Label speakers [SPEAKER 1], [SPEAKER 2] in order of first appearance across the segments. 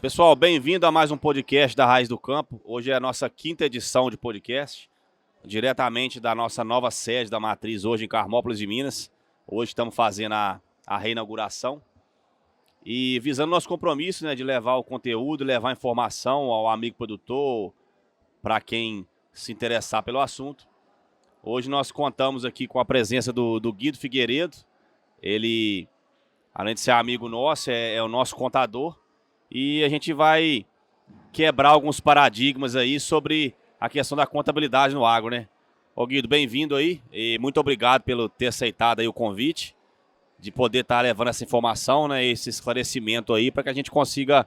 [SPEAKER 1] Pessoal, bem-vindo a mais um podcast da Raiz do Campo. Hoje é a nossa quinta edição de podcast, diretamente da nossa nova sede da Matriz, hoje em Carmópolis de Minas. Hoje estamos fazendo a reinauguração e visando nosso compromisso, né, de levar o conteúdo, levar a informação ao amigo produtor, para quem se interessar pelo assunto. Hoje nós contamos aqui com a presença do Guido Figueiredo. Ele, além de ser amigo nosso, é o nosso contador. E a gente vai quebrar alguns paradigmas aí sobre a questão da contabilidade no agro, né? Ô Guido, bem-vindo aí e muito obrigado pelo ter aceitado aí o convite, de poder estar levando essa informação, né, esse esclarecimento aí, para que a gente consiga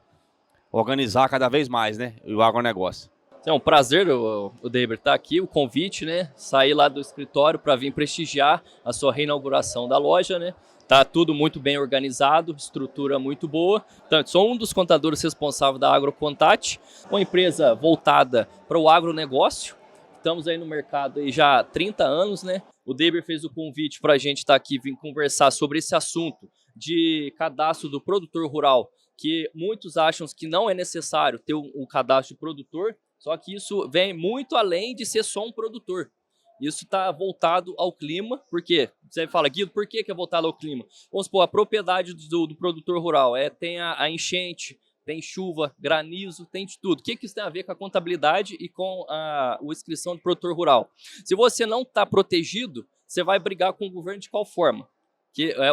[SPEAKER 1] organizar cada vez mais, né, o agronegócio.
[SPEAKER 2] É um prazer, o Deber, estar aqui, o convite, né? Sair lá do escritório para vir prestigiar a sua reinauguração da loja, né? Tá tudo muito bem organizado, estrutura muito boa. Então, sou um dos contadores responsáveis da AgroContat, uma empresa voltada para o agronegócio. Estamos aí no mercado aí já há 30 anos, né? O Deber fez o convite para a gente estar aqui, vir conversar sobre esse assunto de cadastro do produtor rural, que muitos acham que não é necessário ter um cadastro de produtor. Só que isso vem muito além de ser só um produtor. Isso está voltado ao clima, porque você fala, Guido, por que é voltado ao clima? Vamos supor, a propriedade do produtor rural tem a enchente, tem chuva, granizo, tem de tudo. O que isso tem a ver com a contabilidade e com a inscrição do produtor rural? Se você não está protegido, você vai brigar com o governo de qual forma?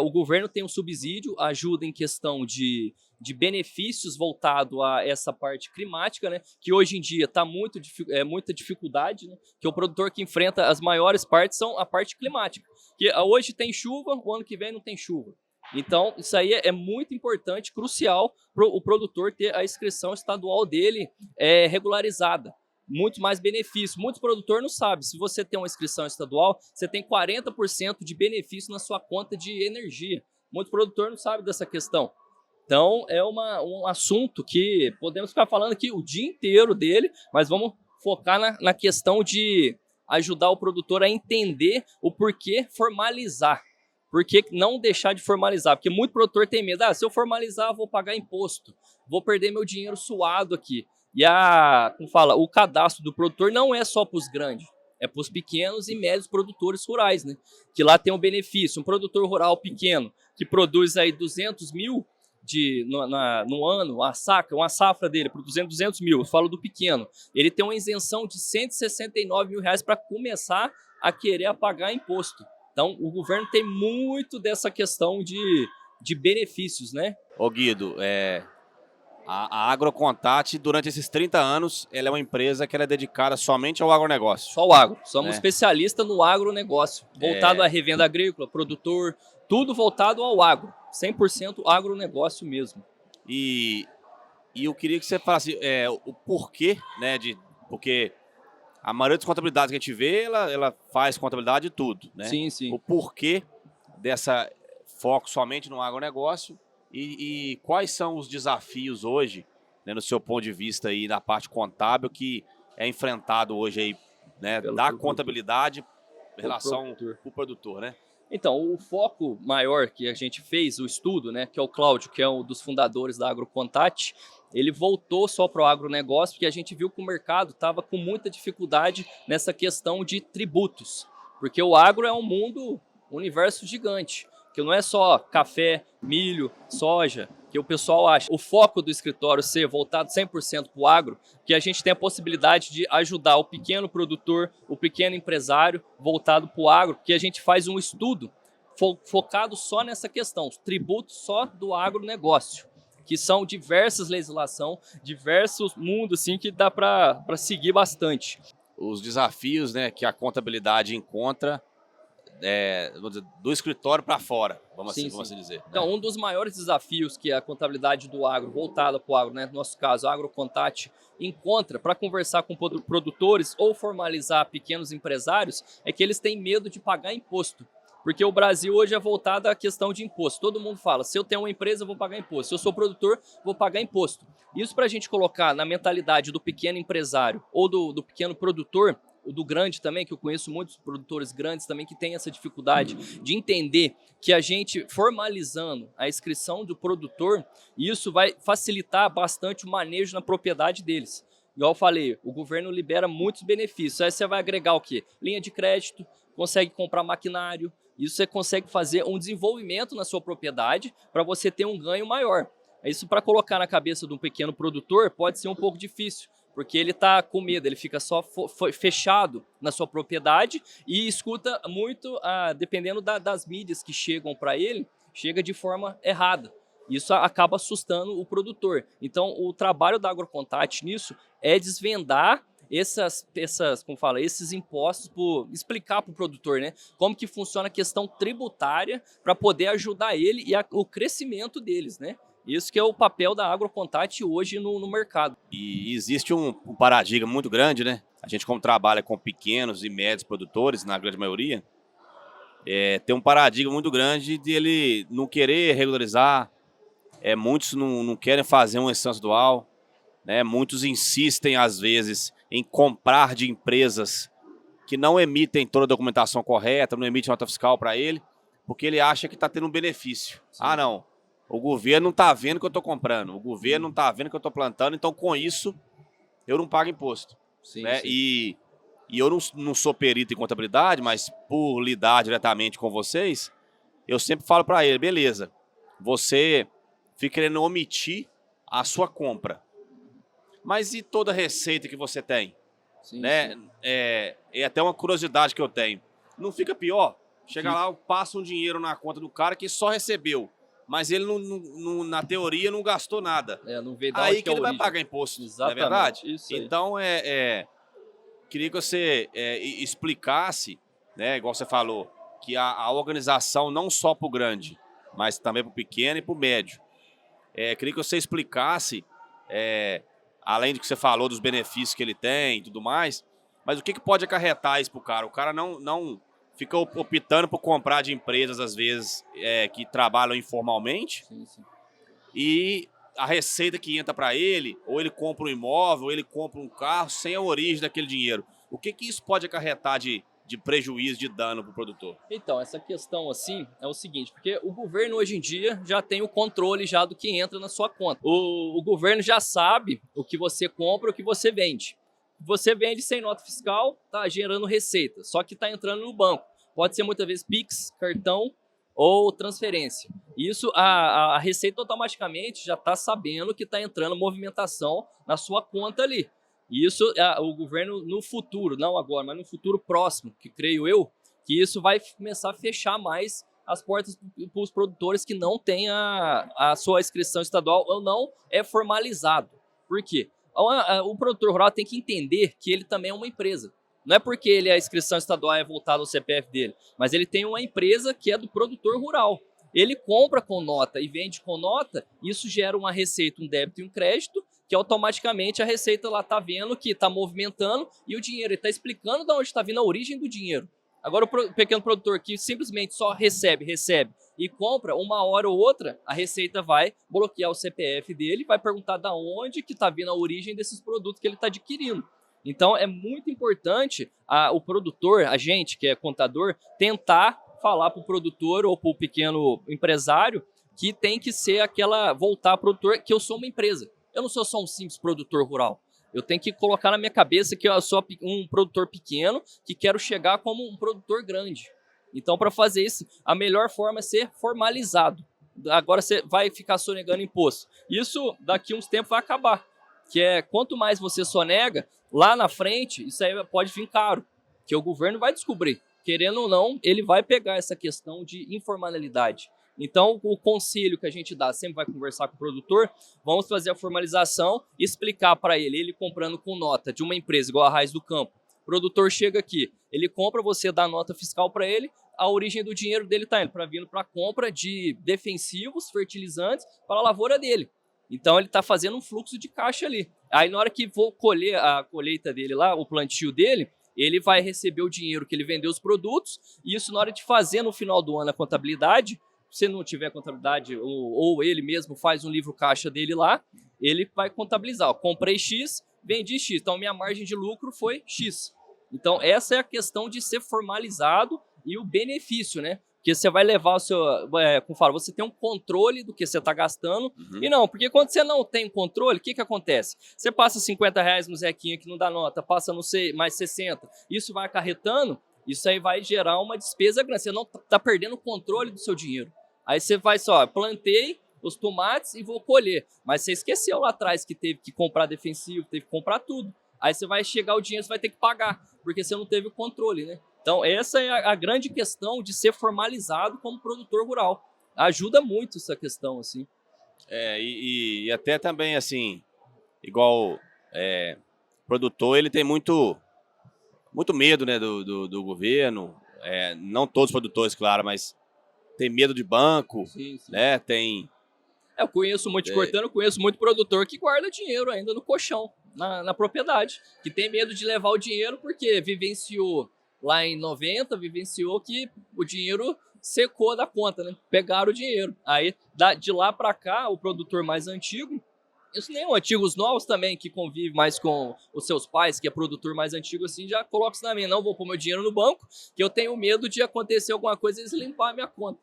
[SPEAKER 2] O governo tem um subsídio, ajuda em questão de benefícios voltado a essa parte climática, né? Que hoje em dia está muita dificuldade, né? Que o produtor que enfrenta as maiores partes são a parte climática. Que hoje tem chuva, o ano que vem não tem chuva. Então, isso aí é muito importante, crucial para o produtor ter a inscrição estadual dele regularizada. Muito mais benefício. Muitos produtores não sabem. Se você tem uma inscrição estadual, você tem 40% de benefício na sua conta de energia. Muitos produtores não sabem dessa questão. Então, é um assunto que podemos ficar falando aqui o dia inteiro dele, mas vamos focar na questão de ajudar o produtor a entender o porquê formalizar. Por que não deixar de formalizar? Porque muito produtor tem medo. Se eu formalizar, eu vou pagar imposto. Vou perder meu dinheiro suado aqui. E o cadastro do produtor não é só para os grandes, é para os pequenos e médios produtores rurais, né? Que lá tem um benefício. Um produtor rural pequeno que produz aí 200 mil no ano, uma safra dele, produzindo 200 mil, eu falo do pequeno, ele tem uma isenção de 169 mil reais para começar a querer pagar imposto. Então, o governo tem muito dessa questão de benefícios, né?
[SPEAKER 1] Ô Guido, a AgroContat, durante esses 30 anos, ela é uma empresa que ela é dedicada somente ao agronegócio.
[SPEAKER 2] Só o agro. Somos especialistas no agronegócio, voltado à revenda agrícola, produtor, tudo voltado ao agro. 100% agronegócio mesmo.
[SPEAKER 1] E eu queria que você falasse o porquê, né, porque a maioria das contabilidades que a gente vê, ela faz contabilidade de tudo, né?
[SPEAKER 2] Sim, sim.
[SPEAKER 1] O porquê dessa foco somente no agronegócio e quais são os desafios hoje, né, no seu ponto de vista aí na parte contábil que é enfrentado hoje aí, né, da contabilidade em relação ao produtor, né?
[SPEAKER 2] Então, o foco maior que a gente fez, o estudo, né, que é o Cláudio, que é um dos fundadores da AgroContat, ele voltou só para o agronegócio, porque a gente viu que o mercado estava com muita dificuldade nessa questão de tributos. Porque o agro é um universo gigante, que não é só café, milho, soja, que o pessoal acha. O foco do escritório ser voltado 100% para o agro, que a gente tem a possibilidade de ajudar o pequeno produtor, o pequeno empresário voltado para o agro, que a gente faz um estudo focado só nessa questão, os tributos só do agronegócio, que são diversas legislações, diversos mundos assim, que dá para seguir bastante.
[SPEAKER 1] Os desafios, né, que a contabilidade encontra do escritório para fora, vamos assim dizer.
[SPEAKER 2] Então, um dos maiores desafios que a contabilidade do agro, voltada para o agro, né, no nosso caso, a AgroContat, encontra para conversar com produtores ou formalizar pequenos empresários, é que eles têm medo de pagar imposto. Porque o Brasil hoje é voltado à questão de imposto. Todo mundo fala, se eu tenho uma empresa, eu vou pagar imposto. Se eu sou produtor, vou pagar imposto. Isso para a gente colocar na mentalidade do pequeno empresário ou do pequeno produtor, do grande também, que eu conheço muitos produtores grandes também que têm essa dificuldade de entender que a gente formalizando a inscrição do produtor, isso vai facilitar bastante o manejo na propriedade deles. Igual eu falei, o governo libera muitos benefícios. Aí você vai agregar o quê? Linha de crédito, consegue comprar maquinário, isso você consegue fazer um desenvolvimento na sua propriedade para você ter um ganho maior. Isso para colocar na cabeça de um pequeno produtor pode ser um pouco difícil, porque ele está com medo, ele fica só fechado na sua propriedade e escuta muito, dependendo das mídias que chegam para ele, chega de forma errada. Isso acaba assustando o produtor. Então, o trabalho da AgroContact nisso é desvendar esses impostos, explicar para o produtor, né, como que funciona a questão tributária para poder ajudar ele e o crescimento deles, né? Isso que é o papel da AgroContact hoje no mercado.
[SPEAKER 1] E existe um paradigma muito grande, né? A gente, como trabalha com pequenos e médios produtores, na grande maioria, tem um paradigma muito grande de ele não querer regularizar. Muitos não querem fazer uma instância dual, né? Muitos insistem, às vezes, em comprar de empresas que não emitem toda a documentação correta, não emitem nota fiscal para ele, porque ele acha que está tendo um benefício. Sim. Ah, não. O governo não está vendo que eu estou comprando, o governo não está vendo que eu estou plantando, então com isso eu não pago imposto. Sim, né? Sim. E eu não sou perito em contabilidade, mas por lidar diretamente com vocês, eu sempre falo para ele, beleza, você fica querendo omitir a sua compra, mas e toda a receita que você tem? Sim, né? Sim. É até uma curiosidade que eu tenho. Não fica pior? Chega lá, passa um dinheiro na conta do cara que só recebeu, mas ele na teoria não gastou nada.
[SPEAKER 2] Não vê da
[SPEAKER 1] aí que ele vai pagar imposto,
[SPEAKER 2] exatamente,
[SPEAKER 1] não é verdade?
[SPEAKER 2] Isso aí.
[SPEAKER 1] Então, queria que você explicasse, né, igual você falou, que a organização não só para o grande, mas também para o pequeno e para o médio. Queria que você explicasse, além do que você falou dos benefícios que ele tem e tudo mais, mas o que pode acarretar isso para o cara? O cara não fica optando por comprar de empresas, às vezes, que trabalham informalmente. Sim, sim. E a receita que entra para ele, ou ele compra um imóvel, ou ele compra um carro sem a origem daquele dinheiro. O que isso pode acarretar de prejuízo, de dano para o produtor?
[SPEAKER 2] Então, essa questão assim é o seguinte, porque o governo hoje em dia já tem o controle já do que entra na sua conta. O governo já sabe o que você compra, o que você vende. Você vende sem nota fiscal, tá gerando receita, só que tá entrando no banco. Pode ser muitas vezes Pix, cartão ou transferência. Isso, a Receita automaticamente já está sabendo que está entrando movimentação na sua conta ali. Isso, o governo no futuro, não agora, mas no futuro próximo, que creio eu, que isso vai começar a fechar mais as portas para os produtores que não têm a sua inscrição estadual ou não é formalizado. Por quê? O produtor rural tem que entender que ele também é uma empresa. Não é porque a inscrição estadual é voltada ao CPF dele, mas ele tem uma empresa que é do produtor rural. Ele compra com nota e vende com nota, isso gera uma receita, um débito e um crédito, que automaticamente a Receita lá está vendo que está movimentando e o dinheiro, ele está explicando de onde está vindo a origem do dinheiro. Agora o pequeno produtor que simplesmente só recebe e compra, uma hora ou outra, a Receita vai bloquear o CPF dele, vai perguntar de onde que está vindo a origem desses produtos que ele está adquirindo. Então é muito importante o produtor, a gente que é contador, tentar falar para o produtor ou para o pequeno empresário que tem que ser voltar produtor, que eu sou uma empresa. Eu não sou só um simples produtor rural. Eu tenho que colocar na minha cabeça que eu sou um produtor pequeno que quero chegar como um produtor grande. Então, para fazer isso, a melhor forma é ser formalizado. Agora você vai ficar sonegando imposto. Isso, daqui a uns tempos, vai acabar. Que quanto mais você sonega, lá na frente, isso aí pode vir caro. Que o governo vai descobrir. Querendo ou não, ele vai pegar essa questão de informalidade. Então, o conselho que a gente dá, sempre vai conversar com o produtor, vamos fazer a formalização e explicar para ele comprando com nota de uma empresa igual a Raiz do Campo. O produtor chega aqui, ele compra, você dá nota fiscal para ele, a origem do dinheiro dele está vindo para a compra de defensivos, fertilizantes para a lavoura dele. Então, ele está fazendo um fluxo de caixa ali. Aí, na hora que for colher a colheita dele lá, o plantio dele, ele vai receber o dinheiro que ele vendeu os produtos, e isso na hora de fazer no final do ano a contabilidade, se não tiver contabilidade, ou ele mesmo faz um livro caixa dele lá, ele vai contabilizar. Comprei X, vendi X. Então, minha margem de lucro foi X. Então, essa é a questão de ser formalizado e o benefício, né? Porque você vai levar o seu... como fala, você tem um controle do que você está gastando. E não, porque quando você não tem controle, o que acontece? Você passa R$ 50 no Zequinha que não dá nota, passa, não sei, mais 60. Isso vai acarretando, isso aí vai gerar uma despesa grande. Você não está perdendo o controle do seu dinheiro. Aí você vai só, plantei os tomates e vou colher. Mas você esqueceu lá atrás que teve que comprar defensivo, teve que comprar tudo. Aí você vai chegar o dinheiro, você vai ter que pagar, porque você não teve o controle, né? Então, essa é a grande questão de ser formalizado como produtor rural. Ajuda muito essa questão, assim.
[SPEAKER 1] E até também, assim, igual produtor, ele tem muito medo, né, do governo. Não todos os produtores, claro, mas tem medo de banco,
[SPEAKER 2] Sim, sim.
[SPEAKER 1] né? Tem...
[SPEAKER 2] Eu conheço muito, cortando, eu conheço muito produtor que guarda dinheiro ainda no colchão, na propriedade, que tem medo de levar o dinheiro porque vivenciou lá em 90, vivenciou que o dinheiro secou da conta, né? Pegaram o dinheiro. Aí, de lá para cá, o produtor mais antigo, isso nem o antigo, os novos também, que convive mais com os seus pais, que é produtor mais antigo, assim, já coloca isso na minha. Não vou pôr meu dinheiro no banco, que eu tenho medo de acontecer alguma coisa e eles limpar a minha conta.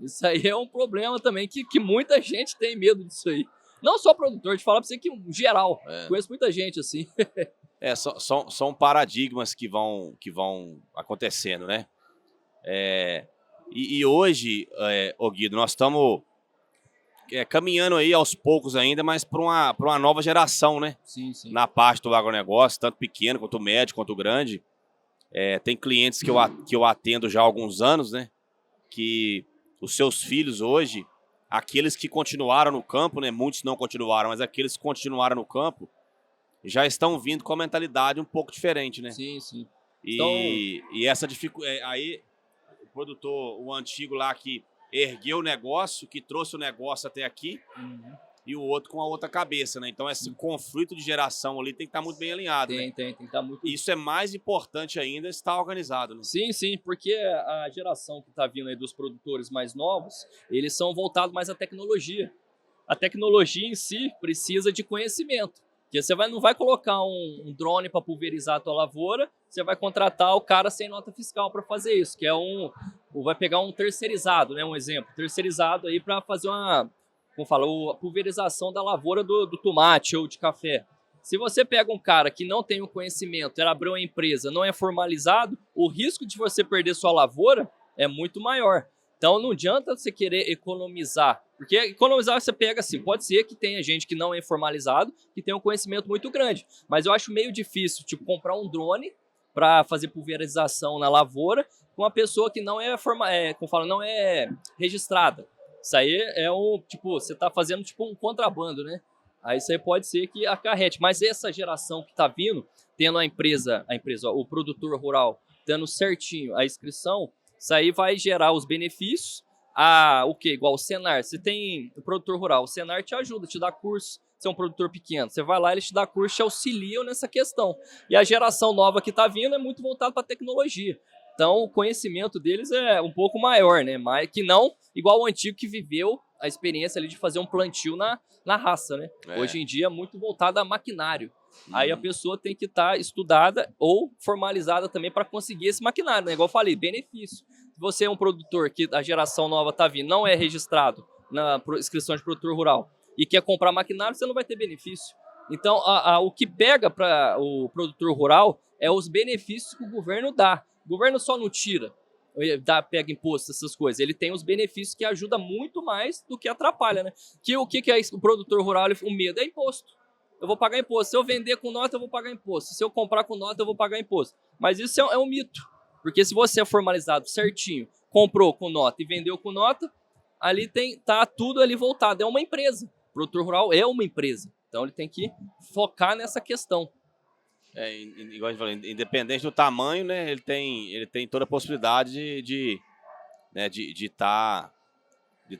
[SPEAKER 2] Isso aí é um problema também, que muita gente tem medo disso aí. Não só produtor, de falar pra você que, em geral, conheço muita gente assim.
[SPEAKER 1] São paradigmas que vão acontecendo, né? E hoje, ô Guido, nós estamos caminhando aí aos poucos ainda, mas para uma nova geração, né?
[SPEAKER 2] Sim, sim.
[SPEAKER 1] Na parte do agronegócio, tanto pequeno, quanto médio, quanto grande. Tem clientes que eu atendo já há alguns anos, né? Que os seus filhos hoje, aqueles que continuaram no campo, né? Muitos não continuaram, mas aqueles que continuaram no campo, já estão vindo com a mentalidade um pouco diferente, né?
[SPEAKER 2] Sim, sim.
[SPEAKER 1] E essa dificuldade... Aí, o produtor, o antigo lá que ergueu o negócio, que trouxe o negócio até aqui, e o outro com a outra cabeça, né? Então, esse conflito de geração ali tem que estar muito bem alinhado, né?
[SPEAKER 2] Tem que estar muito...
[SPEAKER 1] Isso é mais importante ainda, estar organizado, né?
[SPEAKER 2] Sim, sim, porque a geração que está vindo aí dos produtores mais novos, eles são voltados mais à tecnologia. A tecnologia em si precisa de conhecimento. Porque você não vai colocar um drone para pulverizar a tua lavoura, você vai contratar o cara sem nota fiscal para fazer isso, que vai pegar um terceirizado, né? Um exemplo, terceirizado aí para fazer a pulverização da lavoura do tomate ou de café. Se você pega um cara que não tem o conhecimento, ele abriu uma empresa, não é formalizado, o risco de você perder sua lavoura é muito maior. Então não adianta você querer economizar, porque economizar você pega assim, pode ser que tenha gente que não é formalizado, que tem um conhecimento muito grande, mas eu acho meio difícil, tipo, comprar um drone para fazer pulverização na lavoura com uma pessoa que não não é registrada. Isso aí você tá fazendo tipo um contrabando, né? Aí isso aí pode ser que acarrete, mas essa geração que tá vindo, tendo o produtor rural, tendo certinho a inscrição, isso aí vai gerar os benefícios. Igual o Senar. Você tem o produtor rural, o Senar te ajuda, te dá curso. Você é um produtor pequeno, você vai lá, eles te dão curso, te auxiliam nessa questão. E a geração nova que está vindo é muito voltada para a tecnologia. Então, o conhecimento deles é um pouco maior, né? Mas que não igual o antigo que viveu a experiência ali de fazer um plantio na raça, né? Hoje em dia é muito voltado a maquinário. Aí a pessoa tem que estar estudada ou formalizada também para conseguir esse maquinário, né? Igual eu falei, benefício. Se você é um produtor que a geração nova está vindo, não é registrado na inscrição de produtor rural e quer comprar maquinário, você não vai ter benefício. Então, o que pega para o produtor rural é os benefícios que o governo dá. O governo só não tira, pega imposto, essas coisas. Ele tem os benefícios que ajudam muito mais do que atrapalha, né? O que é o produtor rural? O medo é imposto. Eu vou pagar imposto. Se eu vender com nota, eu vou pagar imposto. Se eu comprar com nota, eu vou pagar imposto. Mas isso é um mito. Porque se você é formalizado certinho, comprou com nota e vendeu com nota, ali tá tudo ali voltado. É uma empresa. O produtor rural é uma empresa. Então ele tem que focar nessa questão.
[SPEAKER 1] Igual a gente falou, independente do tamanho, né? Ele tem toda a possibilidade de estar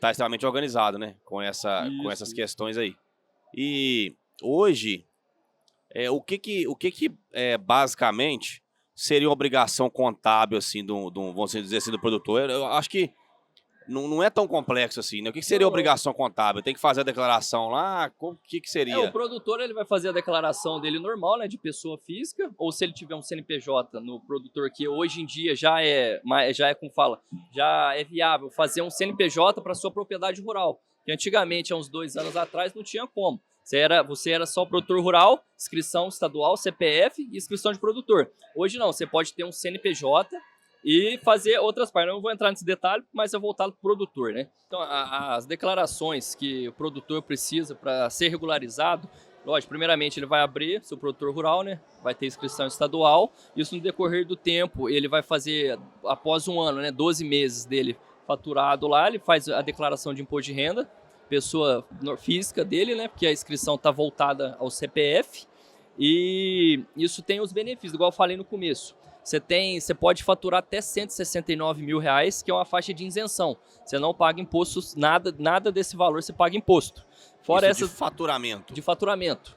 [SPEAKER 1] extremamente organizado, né? Com essas questões aí. E hoje, o que basicamente seria uma obrigação contábil assim vamos dizer assim, do produtor? Eu acho que não é tão complexo assim, né? O que seria
[SPEAKER 2] Não,
[SPEAKER 1] obrigação contábil? Tem que fazer a declaração lá? O que seria?
[SPEAKER 2] o produtor ele vai fazer a declaração dele normal, né, de pessoa física, ou se ele tiver um CNPJ no produtor, que hoje em dia já é como fala, já é viável fazer um CNPJ para sua propriedade rural, que antigamente, há uns 2 anos atrás, não tinha como. Você era só produtor rural, inscrição estadual, CPF e inscrição de produtor. Hoje não, você pode ter um CNPJ e fazer outras partes. Eu não vou entrar nesse detalhe, mas é voltado para o produtor, né? Então, as declarações que o produtor precisa para ser regularizado, lógico, primeiramente ele vai abrir seu produtor rural, né? Vai ter inscrição estadual. Isso no decorrer do tempo, ele vai fazer, após 1 ano, né? 12 meses dele faturado lá, ele faz a declaração de imposto de renda, pessoa física dele, né? Porque a inscrição está voltada ao CPF. E isso tem os benefícios, igual eu falei no começo. Você pode faturar até R$169 mil, que é uma faixa de isenção. Você não paga impostos, nada desse valor você paga imposto. Fora
[SPEAKER 1] isso de faturamento.
[SPEAKER 2] De faturamento.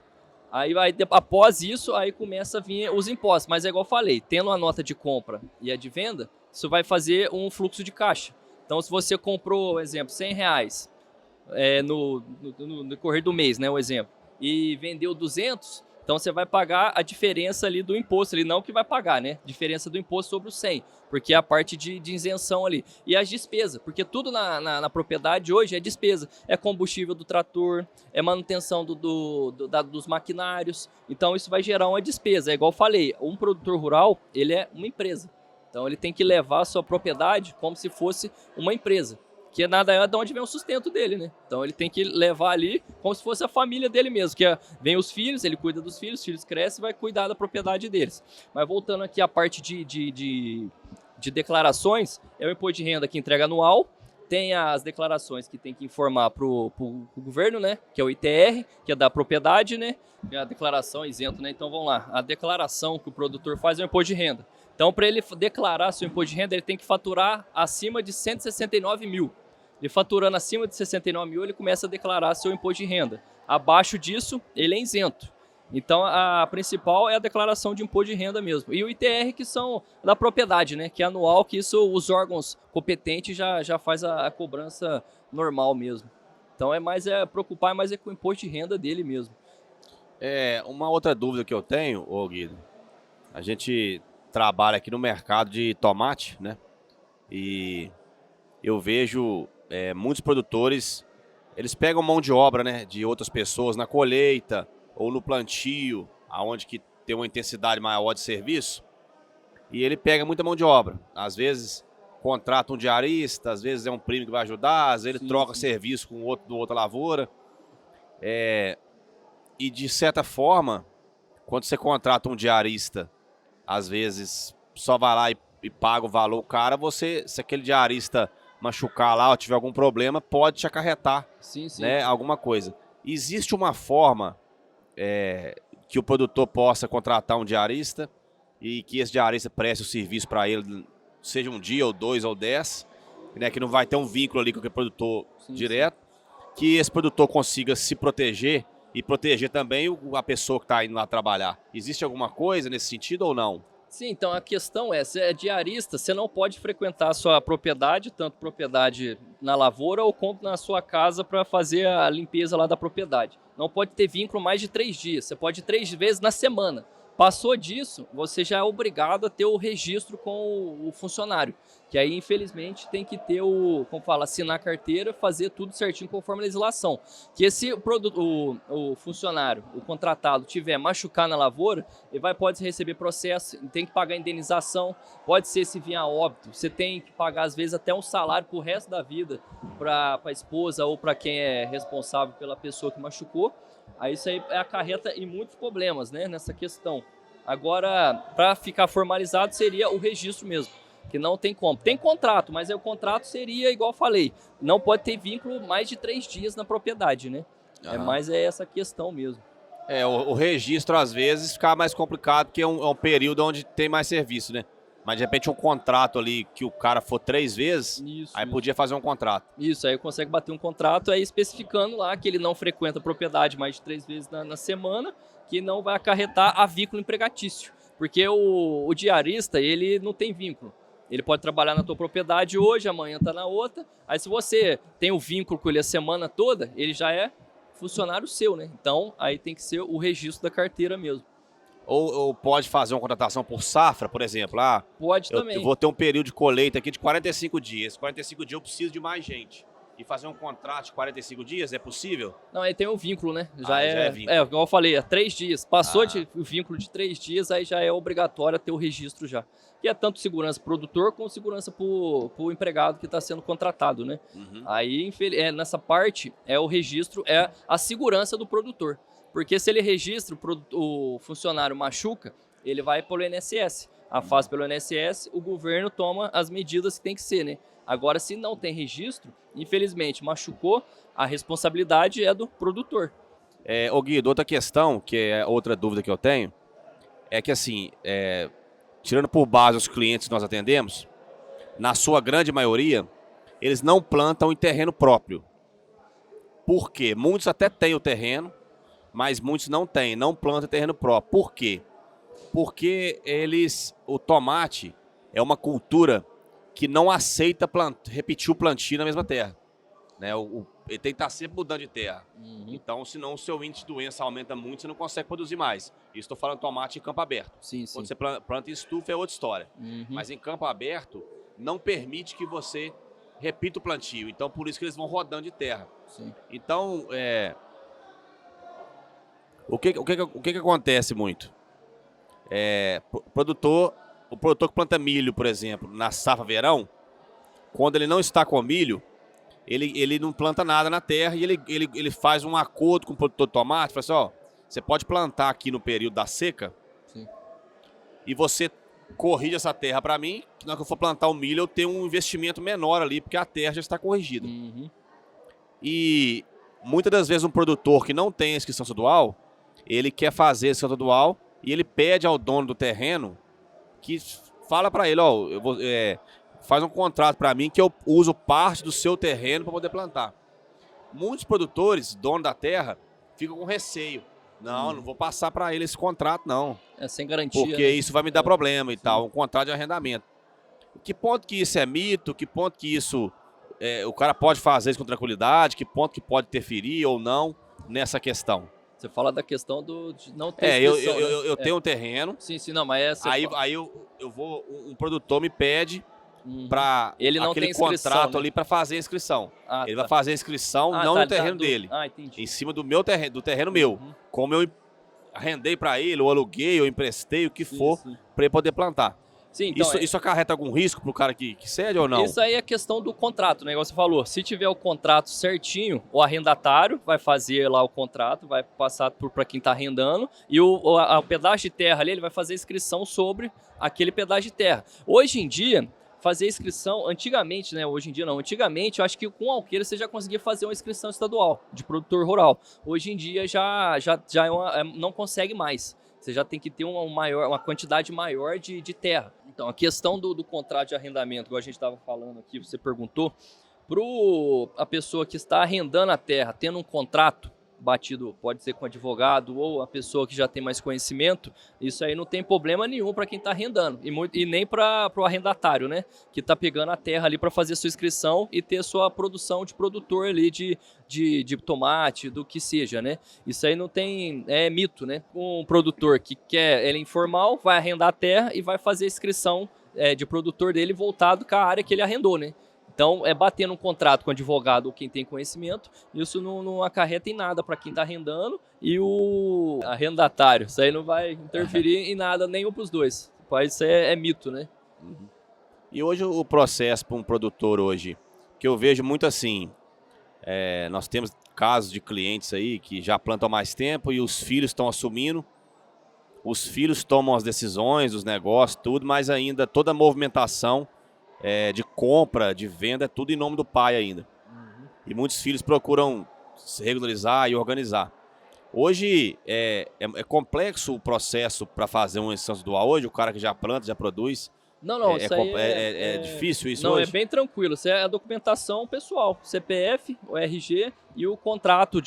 [SPEAKER 2] Aí após isso, aí começa a vir os impostos. Mas é igual eu falei, tendo a nota de compra e a de venda, isso vai fazer um fluxo de caixa. Então, se você comprou, exemplo, R$100 no decorrer do mês, né, o exemplo, e vendeu 200, então você vai pagar a diferença ali do imposto, ali, não que vai pagar, né? Diferença do imposto sobre o 100, porque é a parte de isenção ali. E as despesas, porque tudo na propriedade hoje é despesa. É combustível do trator, é manutenção dos maquinários. Então isso vai gerar uma despesa. É igual eu falei, um produtor rural, ele é uma empresa. Então ele tem que levar a sua propriedade como se fosse uma empresa. Que nada é de onde vem o sustento dele, né? Então ele tem que levar ali como se fosse a família dele mesmo, que vem os filhos, ele cuida dos filhos, os filhos crescem e vai cuidar da propriedade deles. Mas voltando aqui à parte de declarações, é o imposto de renda que entrega anual, tem as declarações que tem que informar para o governo, né? Que é o ITR, que é da propriedade, né? É a declaração isento, né? Então vamos lá, a declaração que o produtor faz é o imposto de renda. Então, para ele declarar seu imposto de renda, ele tem que faturar acima de 169 mil. Ele faturando acima de 69 mil, ele começa a declarar seu imposto de renda. Abaixo disso, ele é isento. Então, a principal é a declaração de imposto de renda mesmo. E o ITR, que são da propriedade, né? Que é anual, que isso os órgãos competentes já faz a cobrança normal mesmo. Então, preocupar mais com o imposto de renda dele mesmo.
[SPEAKER 1] Uma outra dúvida que eu tenho, Guido, a gente trabalha aqui no mercado de tomate, né? E eu vejo muitos produtores, eles pegam mão de obra, né, de outras pessoas na colheita ou no plantio, aonde que tem uma intensidade maior de serviço, e ele pega muita mão de obra. Às vezes contrata um diarista, às vezes é um primo que vai ajudar, às vezes ele troca serviço com outro do outra lavoura. E de certa forma, quando você contrata um diarista, às vezes só vai lá e paga o valor cara, se aquele diarista machucar lá ou tiver algum problema, pode te acarretar, né, alguma coisa. Existe uma forma que o produtor possa contratar um diarista e que esse diarista preste o serviço para ele, seja 1 dia, ou 2, ou 10, né, que não vai ter um vínculo ali com aquele produtor direto, que esse produtor consiga se proteger e proteger também a pessoa que está indo lá trabalhar. Existe alguma coisa nesse sentido ou não?
[SPEAKER 2] Sim, então a questão se é diarista, você não pode frequentar a sua propriedade, tanto propriedade na lavoura ou como na sua casa para fazer a limpeza lá da propriedade. Não pode ter vínculo mais de 3 dias, você pode ir 3 vezes na semana. Passou disso, você já é obrigado a ter o registro com o funcionário, que aí infelizmente tem que ter assinar a carteira, fazer tudo certinho conforme a legislação. Que se o funcionário, o contratado, tiver machucar na lavoura, ele pode receber processo, tem que pagar indenização, pode ser se vier a óbito, você tem que pagar às vezes até um salário pro resto da vida para a esposa ou para quem é responsável pela pessoa que machucou. Aí isso aí acarreta em muitos problemas, né, nessa questão. Agora, para ficar formalizado, seria o registro mesmo, que não tem como. Tem contrato, mas o contrato seria, igual eu falei, não pode ter vínculo mais de 3 dias na propriedade, né? Mas é essa questão mesmo.
[SPEAKER 1] O registro, às vezes, fica mais complicado, porque é um período onde tem mais serviço, né? Mas, de repente, um contrato ali que o cara for 3 vezes, podia fazer um contrato.
[SPEAKER 2] Isso, aí consegue bater um contrato aí especificando lá que ele não frequenta a propriedade mais de 3 vezes na semana, que não vai acarretar a vínculo empregatício. Porque o diarista, ele não tem vínculo. Ele pode trabalhar na tua propriedade hoje, amanhã está na outra. Aí se você tem o vínculo com ele a semana toda, ele já é funcionário seu, né? Então aí tem que ser o registro da carteira mesmo.
[SPEAKER 1] Ou pode fazer uma contratação por safra, por exemplo.
[SPEAKER 2] Pode também.
[SPEAKER 1] Eu vou ter um período de colheita aqui de 45 dias. 45 dias eu preciso de mais gente. E fazer um contrato de 45 dias é possível?
[SPEAKER 2] Não, aí tem um vínculo, né?
[SPEAKER 1] Já é vínculo.
[SPEAKER 2] Igual eu falei, 3 dias. Passou o vínculo de 3 dias, aí já é obrigatório ter o registro já. Que é tanto segurança pro produtor como segurança pro empregado que está sendo contratado, né?
[SPEAKER 1] Uhum.
[SPEAKER 2] Aí, nessa parte, o registro é a segurança do produtor. Porque se ele registra, o funcionário machuca, ele vai pelo INSS. Faz pelo INSS, o governo toma as medidas que tem que ser, né? Agora, se não tem registro, infelizmente, machucou, a responsabilidade é do produtor.
[SPEAKER 1] Ô Guido, outra questão, que é outra dúvida que eu tenho, é que assim, tirando por base os clientes que nós atendemos, na sua grande maioria, eles não plantam em terreno próprio. Por quê? Muitos até têm o terreno, mas muitos não têm, não plantam em terreno próprio. Por quê? Porque o tomate é uma cultura que não aceita repetir o plantio na mesma terra. Né? Ele tem que estar sempre mudando de terra.
[SPEAKER 2] Uhum.
[SPEAKER 1] Então, senão o seu índice de doença aumenta muito, você não consegue produzir mais. Isso estou falando tomate em campo aberto.
[SPEAKER 2] Sim.
[SPEAKER 1] Quando você planta em estufa é outra história.
[SPEAKER 2] Uhum.
[SPEAKER 1] Mas em campo aberto, não permite que você repita o plantio. Então, por isso que eles vão rodando de terra.
[SPEAKER 2] Sim.
[SPEAKER 1] Então, o que acontece muito? O produtor que planta milho, por exemplo, na safra verão, quando ele não está com milho, ele não planta nada na terra e ele faz um acordo com o produtor de tomate, fala assim, você pode plantar aqui no período da seca.
[SPEAKER 2] Sim.
[SPEAKER 1] E você corrige essa terra para mim, que na hora que eu for plantar o milho eu tenho um investimento menor ali, porque a terra já está corrigida.
[SPEAKER 2] Uhum.
[SPEAKER 1] E muitas das vezes um produtor que não tem a inscrição estadual, ele quer fazer a inscrição estadual e ele pede ao dono do terreno que fala para ele, faz um contrato para mim que eu uso parte do seu terreno para poder plantar. Muitos produtores, donos da terra, ficam com receio. Não vou passar para ele esse contrato, não.
[SPEAKER 2] Sem garantia.
[SPEAKER 1] Porque isso vai me dar problema e tal, um contrato de arrendamento. Que ponto que isso é mito? Que ponto que isso o cara pode fazer isso com tranquilidade? Que ponto que pode interferir ou não nessa questão?
[SPEAKER 2] Você fala da questão de não ter inscrição,
[SPEAKER 1] eu tenho um terreno.
[SPEAKER 2] Sim, não, mas
[SPEAKER 1] Aí eu vou, um produtor me pede para
[SPEAKER 2] ele não
[SPEAKER 1] aquele
[SPEAKER 2] tem inscrição,
[SPEAKER 1] contrato
[SPEAKER 2] né?
[SPEAKER 1] ali para fazer a inscrição. Ele
[SPEAKER 2] tá.
[SPEAKER 1] vai fazer a inscrição não no terreno dele,
[SPEAKER 2] entendi.
[SPEAKER 1] em cima do meu terreno, do terreno meu. Como eu arrendei para ele, ou aluguei, ou emprestei, o que for, para ele poder plantar.
[SPEAKER 2] Sim, então,
[SPEAKER 1] isso acarreta algum risco pro cara que cede ou não?
[SPEAKER 2] Isso aí é questão do contrato, né? Igual você falou, se tiver o contrato certinho, o arrendatário vai fazer lá o contrato, vai passar para quem está arrendando, e o pedaço de terra ali, ele vai fazer a inscrição sobre aquele pedaço de terra. Hoje em dia, fazer inscrição, antigamente, né? Hoje em dia não, antigamente eu acho que com alqueire você já conseguia fazer uma inscrição estadual de produtor rural. Hoje em dia já não consegue mais. Você já tem que ter uma quantidade maior de terra. Então, a questão do contrato de arrendamento, igual a gente estava falando aqui, você perguntou, para a pessoa que está arrendando a terra, tendo um contrato batido, pode ser com advogado ou a pessoa que já tem mais conhecimento, isso aí não tem problema nenhum para quem está arrendando e nem para o arrendatário, né? Que está pegando a terra ali para fazer sua inscrição e ter sua produção de produtor ali de tomate, do que seja, né? Isso aí não tem, é mito, né? Um produtor que quer, ele é informal, vai arrendar a terra e vai fazer a inscrição de produtor dele voltado com a área que ele arrendou, né? Então, batendo um contrato com o advogado ou quem tem conhecimento, isso não acarreta em nada para quem está arrendando e o arrendatário. Isso aí não vai interferir em nada, nenhum para os dois. Isso é mito, né?
[SPEAKER 1] Uhum. E hoje o processo para um produtor hoje, que eu vejo muito assim, nós temos casos de clientes aí que já plantam há mais tempo e os filhos estão assumindo, os filhos tomam as decisões, os negócios, tudo, mas ainda toda a movimentação de compra, de venda, é tudo em nome do pai ainda. E muitos filhos procuram se regularizar e organizar. Hoje é complexo o processo para fazer uma inscrição estadual hoje, o cara que já planta, já produz.
[SPEAKER 2] Não, isso aí
[SPEAKER 1] é difícil isso
[SPEAKER 2] não,
[SPEAKER 1] hoje?
[SPEAKER 2] É bem tranquilo. Isso é a documentação pessoal, CPF, o RG e o contrato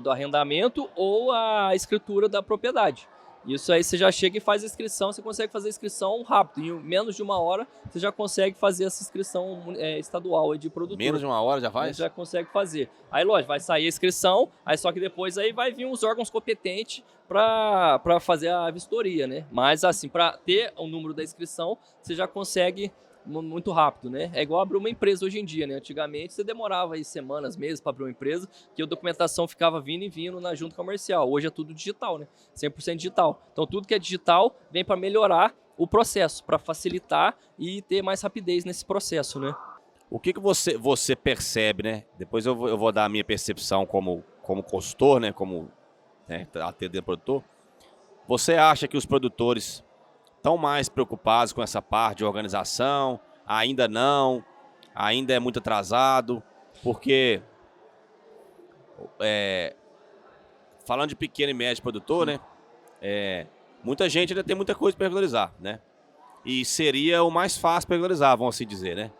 [SPEAKER 2] do arrendamento ou a escritura da propriedade. Isso aí você já chega e faz a inscrição, você consegue fazer a inscrição rápido. Em menos de 1 hora, você já consegue fazer essa inscrição estadual aí de produtor.
[SPEAKER 1] Menos de 1 hora já faz?
[SPEAKER 2] Você já consegue fazer. Aí, lógico, vai sair a inscrição, aí só que depois aí vai vir os órgãos competentes para fazer a vistoria, né? Mas assim, para ter o número da inscrição, você já consegue muito rápido, né? É igual abrir uma empresa hoje em dia, né? Antigamente você demorava aí semanas, meses para abrir uma empresa, que a documentação ficava vindo e vindo na junta comercial. Hoje é tudo digital, né? 100% digital. Então tudo que é digital vem para melhorar o processo, para facilitar e ter mais rapidez nesse processo, né?
[SPEAKER 1] O que você percebe, né? Depois eu vou dar a minha percepção como consultor, né? Como atendente produtor. Você acha que os produtores estão mais preocupados com essa parte de organização? Ainda não? Ainda é muito atrasado? Porque, falando de pequeno e médio produtor, né? Muita gente ainda tem muita coisa para regularizar, né? E seria o mais fácil para regularizar, vamos assim dizer, né?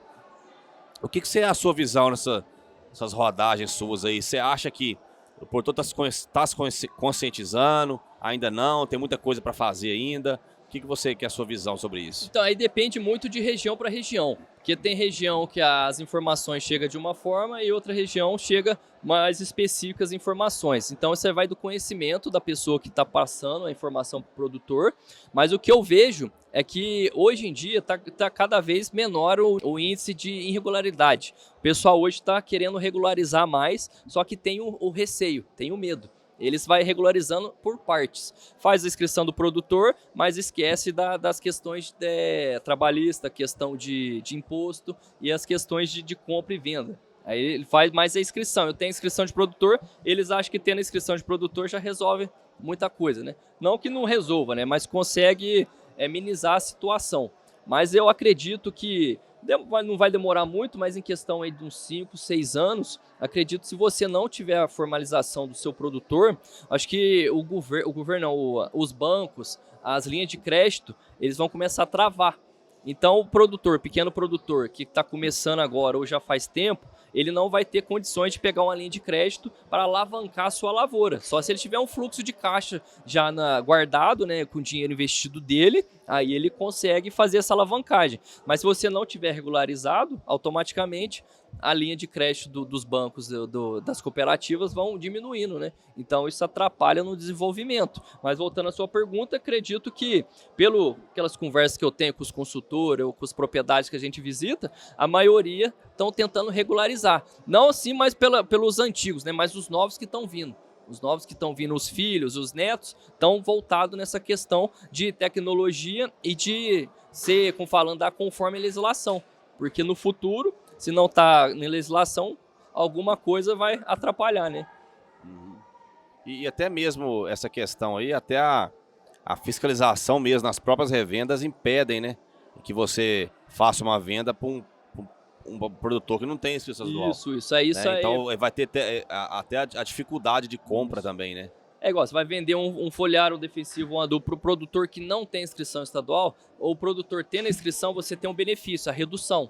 [SPEAKER 1] O que é a sua visão nessas rodagens suas aí? Você acha que o produtor está se conscientizando? Ainda não? Tem muita coisa para fazer ainda? O que é a sua visão sobre isso?
[SPEAKER 2] Então, aí depende muito de região para região. Porque tem região que as informações chegam de uma forma e outra região chega mais específicas informações. Então, você vai do conhecimento da pessoa que está passando a informação para o produtor. Mas o que eu vejo é que hoje em dia está cada vez menor o índice de irregularidade. O pessoal hoje está querendo regularizar mais, só que tem o receio, tem o medo. Eles vai regularizando por partes. Faz a inscrição do produtor, mas esquece das questões trabalhista, questão de imposto e as questões de compra e venda. Aí ele faz mais a inscrição. Eu tenho a inscrição de produtor, eles acham que tendo a inscrição de produtor já resolve muita coisa, né? Não que não resolva, né? Mas consegue minimizar a situação. Mas eu acredito que não vai demorar muito, mas em questão aí de uns 5, 6 anos, acredito que se você não tiver a formalização do seu produtor, acho que o governo não, os bancos, as linhas de crédito, eles vão começar a travar. Então o pequeno produtor que está começando agora ou já faz tempo, ele não vai ter condições de pegar uma linha de crédito para alavancar a sua lavoura. Só se ele tiver um fluxo de caixa já guardado, né, com o dinheiro investido dele, aí ele consegue fazer essa alavancagem. Mas se você não tiver regularizado, automaticamente a linha de crédito dos bancos, das cooperativas vão diminuindo, né? Então isso atrapalha no desenvolvimento. Mas voltando à sua pergunta, acredito que, aquelas conversas que eu tenho com os consultores ou com os propriedades que a gente visita, a maioria estão tentando regularizar. Não assim, mas pelos antigos, né? Mas os novos que estão vindo. Os novos que estão vindo, os filhos, os netos, estão voltados nessa questão de tecnologia e de andar conforme a legislação. Porque no futuro, se não está na legislação, alguma coisa vai atrapalhar, né?
[SPEAKER 1] E até mesmo essa questão aí, até a fiscalização mesmo, nas próprias revendas impedem, né? Que você faça uma venda para um produtor que não tem inscrição estadual.
[SPEAKER 2] Isso aí.
[SPEAKER 1] Então vai ter até a dificuldade de compra também, né?
[SPEAKER 2] É igual, você vai vender um foliar, um defensivo, um adubo para o produtor que não tem inscrição estadual, ou o produtor tendo a inscrição, você tem um benefício, a redução.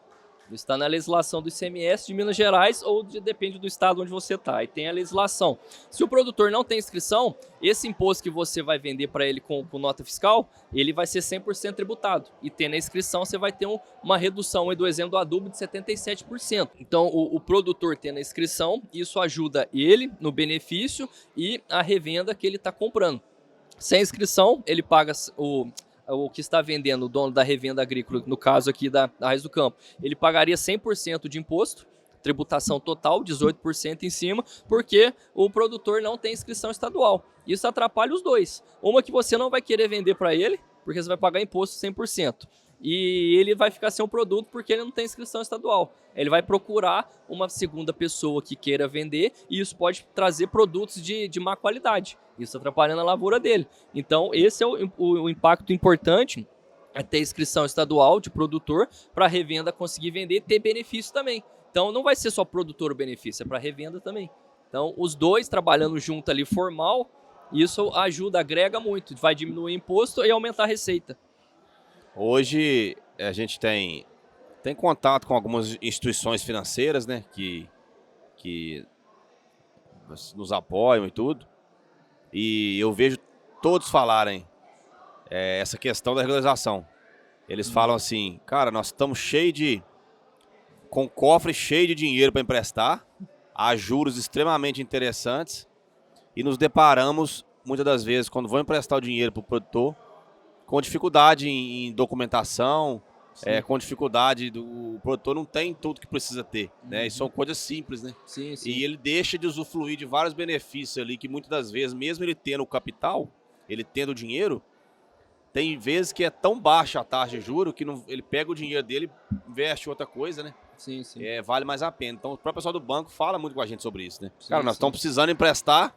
[SPEAKER 2] Está na legislação do ICMS de Minas Gerais ou depende do estado onde você está. E tem a legislação. Se o produtor não tem inscrição, esse imposto que você vai vender para ele com nota fiscal, ele vai ser 100% tributado. E tendo a inscrição, você vai ter uma redução, do exemplo do adubo, de 77%. Então, o produtor tendo a inscrição, isso ajuda ele no benefício e a revenda que ele está comprando. Sem inscrição, ele paga o que está vendendo, o dono da revenda agrícola, no caso aqui da Raiz do Campo, ele pagaria 100% de imposto, tributação total, 18% em cima, porque o produtor não tem inscrição estadual. Isso atrapalha os dois. Uma que você não vai querer vender para ele, porque você vai pagar imposto 100%. E ele vai ficar sem o produto porque ele não tem inscrição estadual. Ele vai procurar uma segunda pessoa que queira vender e isso pode trazer produtos de má qualidade. Isso atrapalhando a lavoura dele. Então, esse é o impacto importante, é ter inscrição estadual de produtor para a revenda conseguir vender e ter benefício também. Então, não vai ser só produtor o benefício, é para a revenda também. Então, os dois trabalhando junto ali formal, isso ajuda, agrega muito. Vai diminuir o imposto e aumentar a receita.
[SPEAKER 1] Hoje a gente tem contato com algumas instituições financeiras, né, que nos apoiam e tudo. E eu vejo todos falarem é essa questão da regularização. Eles falam assim, cara, nós estamos com cofre cheio de dinheiro para emprestar, a juros extremamente interessantes, e nos deparamos, muitas das vezes, quando vão emprestar o dinheiro para o produtor, com dificuldade em documentação, com dificuldade, o produtor não tem tudo que precisa ter, né? E são coisas simples, né?
[SPEAKER 2] Sim.
[SPEAKER 1] E ele deixa de usufruir de vários benefícios ali, que muitas das vezes, mesmo ele tendo o capital, ele tendo o dinheiro, tem vezes que é tão baixa a taxa de juros que ele pega o dinheiro dele e investe em outra coisa, né?
[SPEAKER 2] Sim.
[SPEAKER 1] Vale mais a pena. Então o próprio pessoal do banco fala muito com a gente sobre isso, né?
[SPEAKER 2] Sim,
[SPEAKER 1] cara, nós estamos precisando emprestar,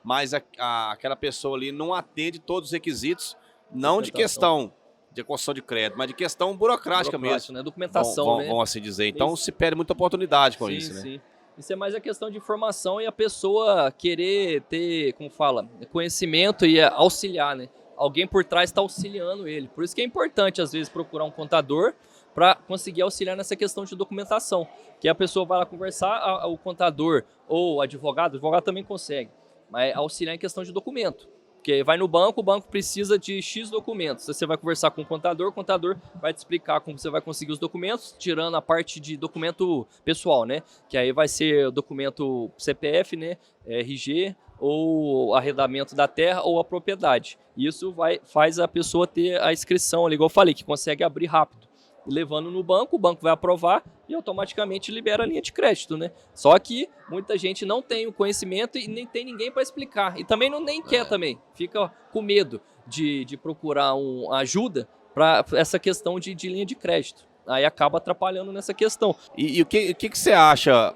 [SPEAKER 1] mas aquela pessoa ali não atende todos os requisitos, não de questão de concessão de crédito, mas de questão burocrática mesmo.
[SPEAKER 2] Né? Documentação, né?
[SPEAKER 1] Vamos assim dizer. Então se perde muita oportunidade com isso, né?
[SPEAKER 2] Sim. Isso é mais a questão de informação e a pessoa querer ter, como fala, conhecimento e auxiliar, né? Alguém por trás está auxiliando ele. Por isso que é importante, às vezes, procurar um contador para conseguir auxiliar nessa questão de documentação. Que a pessoa vai lá conversar, o contador ou o advogado também consegue, mas auxiliar em questão de documento. Porque vai no banco, o banco precisa de X documentos. Você vai conversar com o contador vai te explicar como você vai conseguir os documentos, tirando a parte de documento pessoal, né? Que aí vai ser o documento CPF, né? RG, ou arrendamento da terra ou a propriedade. Isso faz a pessoa ter a inscrição ali, igual eu falei, que consegue abrir rápido. Levando no banco, o banco vai aprovar e automaticamente libera a linha de crédito, né? Só que muita gente não tem o conhecimento e nem tem ninguém para explicar. E também nem quer também. Fica com medo de procurar ajuda para essa questão de linha de crédito. Aí acaba atrapalhando nessa questão.
[SPEAKER 1] E o que você acha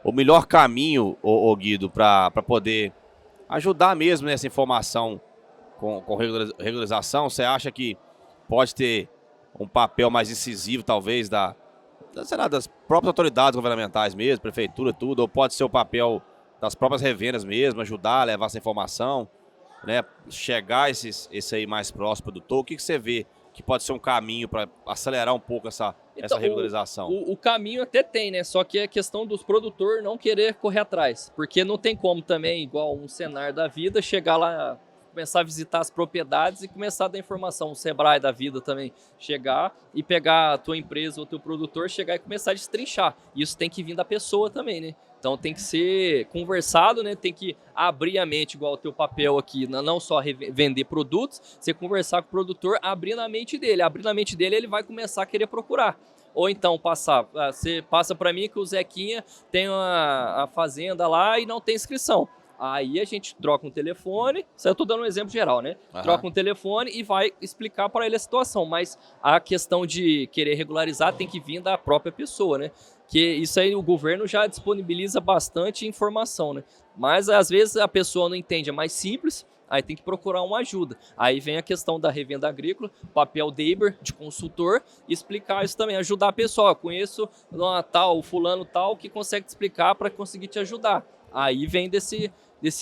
[SPEAKER 1] o melhor caminho, ô Guido, para poder ajudar mesmo nessa informação com regularização? Você acha que pode ter um papel mais incisivo, talvez, das próprias autoridades governamentais mesmo, prefeitura, tudo, ou pode ser o papel das próprias revendas mesmo, ajudar a levar essa informação, né? Chegar esse aí mais próximo do produtor? O que você vê que pode ser um caminho para acelerar um pouco essa regularização?
[SPEAKER 2] O caminho até tem, né? Só que é questão dos produtores não querer correr atrás. Porque não tem como também, igual um Senar da vida, chegar lá, começar a visitar as propriedades e começar a dar informação. O Sebrae da vida também chegar e pegar a tua empresa ou teu produtor, chegar e começar a destrinchar. Isso tem que vir da pessoa também, né? Então tem que ser conversado, né? Tem que abrir a mente, igual o teu papel aqui, não só vender produtos, você conversar com o produtor, abrindo a mente dele. Abrindo a mente dele, ele vai começar a querer procurar. Ou então você passa para mim que o Zequinha tem a fazenda lá e não tem inscrição. Aí a gente troca um telefone, eu estou dando um exemplo geral, né? Uhum. Troca um telefone e vai explicar para ele a situação, mas a questão de querer regularizar tem que vir da própria pessoa, né? Que isso aí o governo já disponibiliza bastante informação, né? Mas às vezes a pessoa não entende, é mais simples, aí tem que procurar uma ajuda. Aí vem a questão da revenda agrícola, papel Deber de consultor, explicar isso também, ajudar a pessoa. Eu conheço o fulano tal que consegue te explicar para conseguir te ajudar. Aí vem desse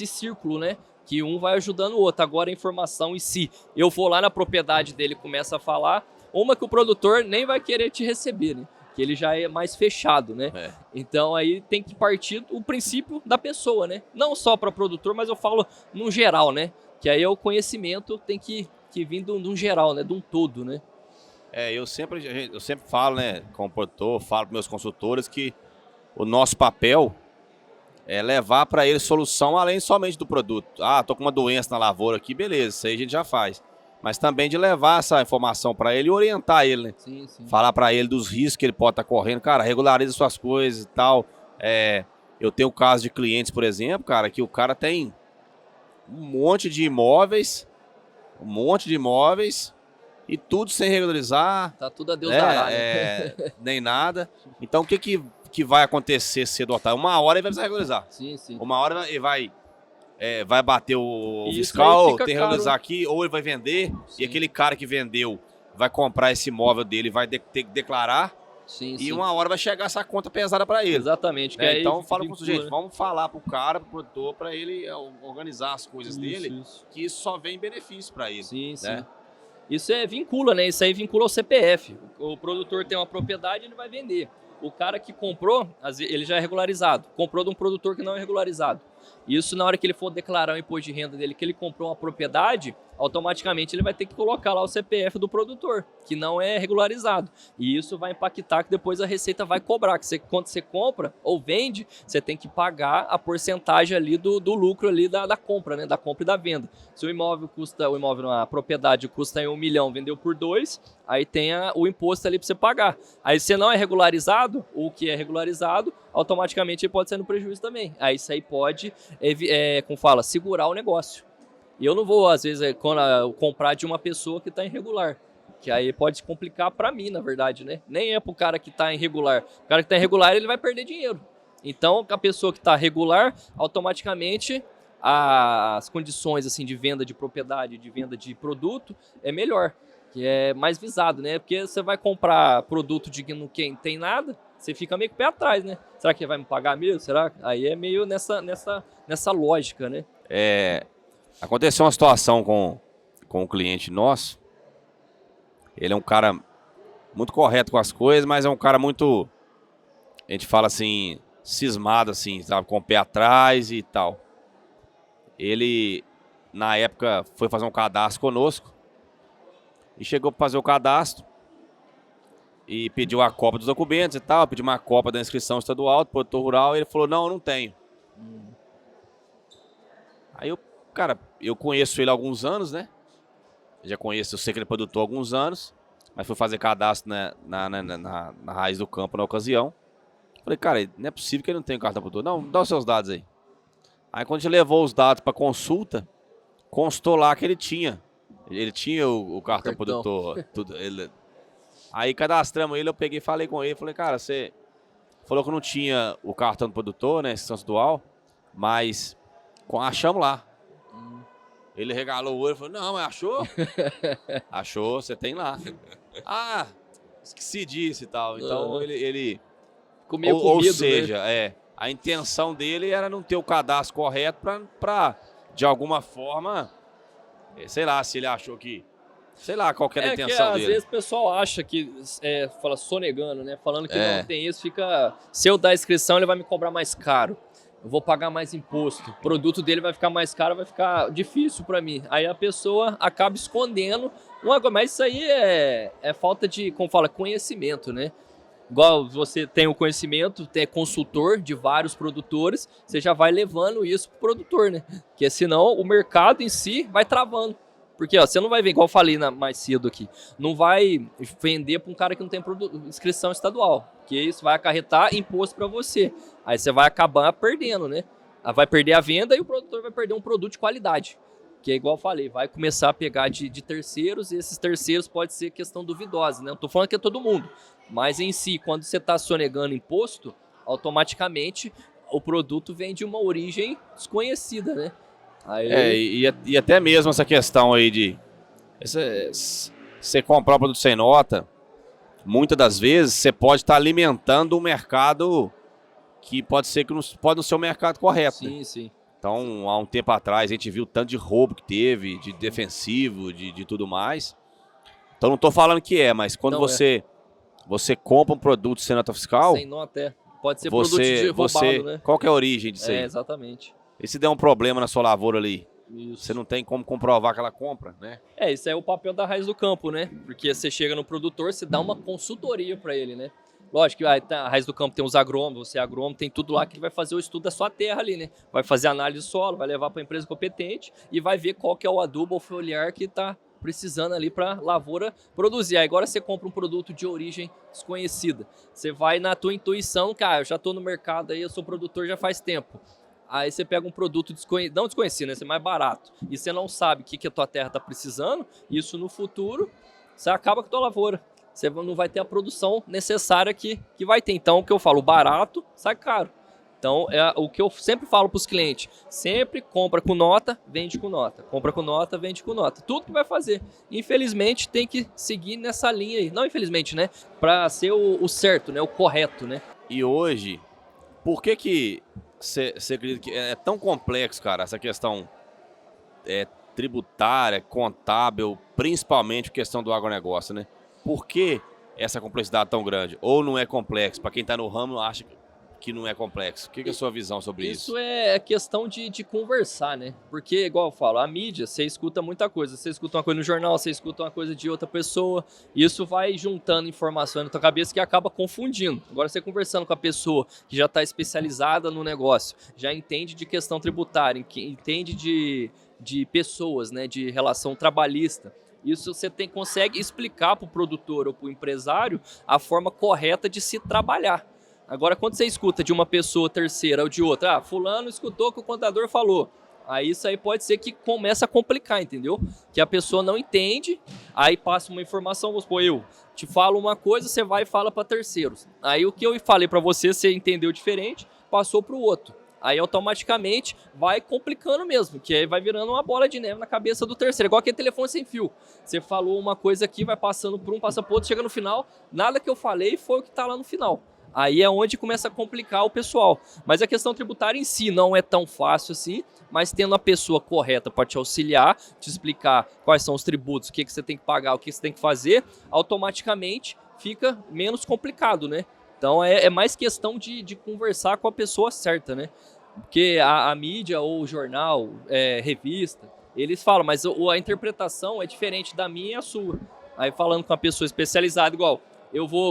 [SPEAKER 2] círculo, né? Que um vai ajudando o outro. Agora a informação em si, eu vou lá na propriedade dele e começo a falar, uma que o produtor nem vai querer te receber, né? Que ele já é mais fechado, né? Então aí tem que partir do princípio da pessoa, né? Não só para produtor, mas eu falo no geral, né? Que aí o conhecimento tem que vir de um geral, né? De um todo, né?
[SPEAKER 1] Eu sempre falo, né? Como produtor, falo para meus consultores que o nosso papel é levar para ele solução além somente do produto. Tô com uma doença na lavoura aqui, beleza, isso aí a gente já faz. Mas também de levar essa informação para ele e orientar ele, né?
[SPEAKER 2] Sim.
[SPEAKER 1] Falar para ele dos riscos que ele pode estar correndo. Cara, regulariza suas coisas e tal. Eu tenho casos de clientes, por exemplo, cara, que o cara tem um monte de imóveis e tudo sem regularizar.
[SPEAKER 2] Tá tudo a Deus dará, né?
[SPEAKER 1] Nem nada. Então o que vai acontecer cedo ou tarde? Uma hora ele vai precisar regularizar.
[SPEAKER 2] Sim.
[SPEAKER 1] Uma hora ele vai bater o fiscal, tem que regularizar aqui, ou ele vai vender, sim. E aquele cara que vendeu vai comprar esse imóvel dele, vai ter que declarar, e uma hora vai chegar essa conta pesada para ele.
[SPEAKER 2] Exatamente.
[SPEAKER 1] Né? Então fala com o sujeito, vamos falar pro cara, pro produtor, para ele organizar as coisas dele, que isso só vem em benefício para ele.
[SPEAKER 2] Sim.
[SPEAKER 1] Isso
[SPEAKER 2] vincula, né? Isso aí vincula ao CPF. O produtor tem uma propriedade, ele vai vender. O cara que comprou, ele já é regularizado. Comprou de um produtor que não é regularizado. Isso na hora que ele for declarar o imposto de renda dele, que ele comprou uma propriedade, automaticamente ele vai ter que colocar lá o CPF do produtor, que não é regularizado. E isso vai impactar que depois a Receita vai cobrar, que quando você compra ou vende, você tem que pagar a porcentagem ali do lucro ali da compra, né? Da compra e da venda. Se a propriedade custa em 1 milhão, vendeu por 2, aí tem o imposto ali para você pagar. Aí se não é regularizado, o que é regularizado, automaticamente ele pode ser no prejuízo também. Aí isso aí pode, como fala, segurar o negócio. E eu não vou, às vezes, comprar de uma pessoa que está irregular. Que aí pode complicar para mim, na verdade, né? Nem é para o cara que está irregular. O cara que está irregular, ele vai perder dinheiro. Então, a pessoa que está regular, automaticamente, as condições assim, de venda de propriedade, de venda de produto, é melhor. Que é mais visado, né? Porque você vai comprar produto de quem não tem nada, você fica meio com o pé atrás, né? Será que vai me pagar mesmo? Será? Aí é meio nessa lógica, né?
[SPEAKER 1] Aconteceu uma situação com um cliente nosso. Ele é um cara muito correto com as coisas, mas é um cara muito, a gente fala assim, cismado assim, sabe, com o pé atrás e tal. Ele, na época, foi fazer um cadastro conosco e chegou para fazer o cadastro e pediu a cópia dos documentos e tal, pediu uma cópia da inscrição estadual do produtor rural e ele falou, não não tenho. Aí eu conheço ele há alguns anos, né? Eu sei que ele é produtor há alguns anos, mas fui fazer cadastro na Raiz do Campo na ocasião. Falei, cara, não é possível que ele não tenha cartão produtor. Não, dá os seus dados aí. Aí quando a gente levou os dados para consulta, constou lá que ele tinha. Ele tinha o cartão produtor. Aí cadastramos ele, eu peguei e falei com ele. Falei, cara, você falou que não tinha o cartão do produtor, né, inscrição estadual, mas achamos lá. Ele regalou o olho e falou, não, mas achou? Achou, você tem lá. Ah, esqueci disso e tal. Então ele
[SPEAKER 2] comeu
[SPEAKER 1] ou
[SPEAKER 2] comido,
[SPEAKER 1] seja,
[SPEAKER 2] né?
[SPEAKER 1] A intenção dele era não ter o cadastro correto para de alguma forma, sei lá, se ele achou que, sei lá, qual que era a intenção
[SPEAKER 2] que,
[SPEAKER 1] dele.
[SPEAKER 2] Às vezes o pessoal acha que, fala sonegando, né? Falando que não tem isso, se eu dar a inscrição ele vai me cobrar mais caro. Eu vou pagar mais imposto, o produto dele vai ficar mais caro, vai ficar difícil para mim. Aí a pessoa acaba escondendo, mas isso aí é falta de, como fala, conhecimento, né? Igual você tem o conhecimento, tem consultor de vários produtores, você já vai levando isso pro produtor, né? Porque senão o mercado em si vai travando. Porque você não vai ver, igual eu falei mais cedo aqui, não vai vender para um cara que não tem inscrição estadual, porque isso vai acarretar imposto para você. Aí você vai acabar perdendo, né? Vai perder a venda e o produtor vai perder um produto de qualidade. Que é igual eu falei, vai começar a pegar de terceiros e esses terceiros pode ser questão duvidosa, né? Não tô falando que é todo mundo, mas em si, quando você está sonegando imposto, automaticamente o produto vem de uma origem desconhecida, né?
[SPEAKER 1] Aí... E até mesmo essa questão aí de você comprar um produto sem nota, muitas das vezes você pode estar alimentando um mercado que pode ser que pode não ser o mercado correto.
[SPEAKER 2] Sim,
[SPEAKER 1] né?
[SPEAKER 2] sim.
[SPEAKER 1] Então, há um tempo atrás, a gente viu o tanto de roubo que teve, de defensivo, de tudo mais. Então, não estou falando que mas quando você compra um produto sem nota fiscal...
[SPEAKER 2] Sem nota, pode ser produto roubado, né?
[SPEAKER 1] Qual que é a origem disso aí?
[SPEAKER 2] Exatamente.
[SPEAKER 1] E se der um problema na sua lavoura ali?
[SPEAKER 2] Isso.
[SPEAKER 1] Você não tem como comprovar que ela compra, né?
[SPEAKER 2] Isso é o papel da Raiz do Campo, né? Porque você chega no produtor, você dá uma consultoria para ele, né? Lógico que a Raiz do Campo tem os agrônomos, você é agrônomo, tem tudo lá que ele vai fazer o estudo da sua terra ali, né? Vai fazer análise do solo, vai levar para a empresa competente e vai ver qual que é o adubo ou foliar que está precisando ali para a lavoura produzir. Aí agora você compra um produto de origem desconhecida. Você vai na tua intuição, cara, eu já estou no mercado aí, eu sou produtor já faz tempo. Aí você pega um produto não desconhecido, né? Você é mais barato. E você não sabe o que a tua terra está precisando. Isso no futuro, você acaba com a tua lavoura. Você não vai ter a produção necessária que vai ter. Então, o que eu falo, barato sai caro. Então, é o que eu sempre falo para os clientes. Sempre compra com nota, vende com nota. Compra com nota, vende com nota. Tudo que vai fazer. Infelizmente, tem que seguir nessa linha aí. Não infelizmente, né? Para ser o certo, né? O correto, né?
[SPEAKER 1] E hoje, por que você acredita que é tão complexo, cara, essa questão tributária, contábil, principalmente a questão do agronegócio, né? Por que essa complexidade tão grande? Ou não é complexo? Para quem está no ramo, acha que não é complexo? O que é a sua visão sobre isso?
[SPEAKER 2] Isso é questão de conversar, né? Porque, igual eu falo, a mídia, você escuta muita coisa. Você escuta uma coisa no jornal, você escuta uma coisa de outra pessoa. Isso vai juntando informação na tua cabeça que acaba confundindo. Agora, você conversando com a pessoa que já está especializada no negócio, já entende de questão tributária, que entende de pessoas, né? De relação trabalhista. Isso você consegue explicar para o produtor ou para o empresário a forma correta de se trabalhar. Agora, quando você escuta de uma pessoa terceira ou de outra, fulano escutou o que o contador falou. Aí isso aí pode ser que comece a complicar, entendeu? Que a pessoa não entende, aí passa uma informação, vamos supor, eu te falo uma coisa, você vai e fala para terceiros. Aí o que eu falei para você entendeu diferente, passou para o outro. Aí automaticamente vai complicando mesmo, que aí vai virando uma bola de neve na cabeça do terceiro. Igual aquele telefone sem fio. Você falou uma coisa aqui, vai passando por um, passa por outro, chega no final, nada que eu falei foi o que está lá no final. Aí é onde começa a complicar o pessoal. Mas a questão tributária em si não é tão fácil assim, mas tendo a pessoa correta para te auxiliar, te explicar quais são os tributos, o que você tem que pagar, o que você tem que fazer, automaticamente fica menos complicado, né? Então é mais questão de conversar com a pessoa certa, né? Porque a mídia ou o jornal, revista, eles falam, mas a interpretação é diferente da minha e a sua. Aí falando com uma pessoa especializada, igual...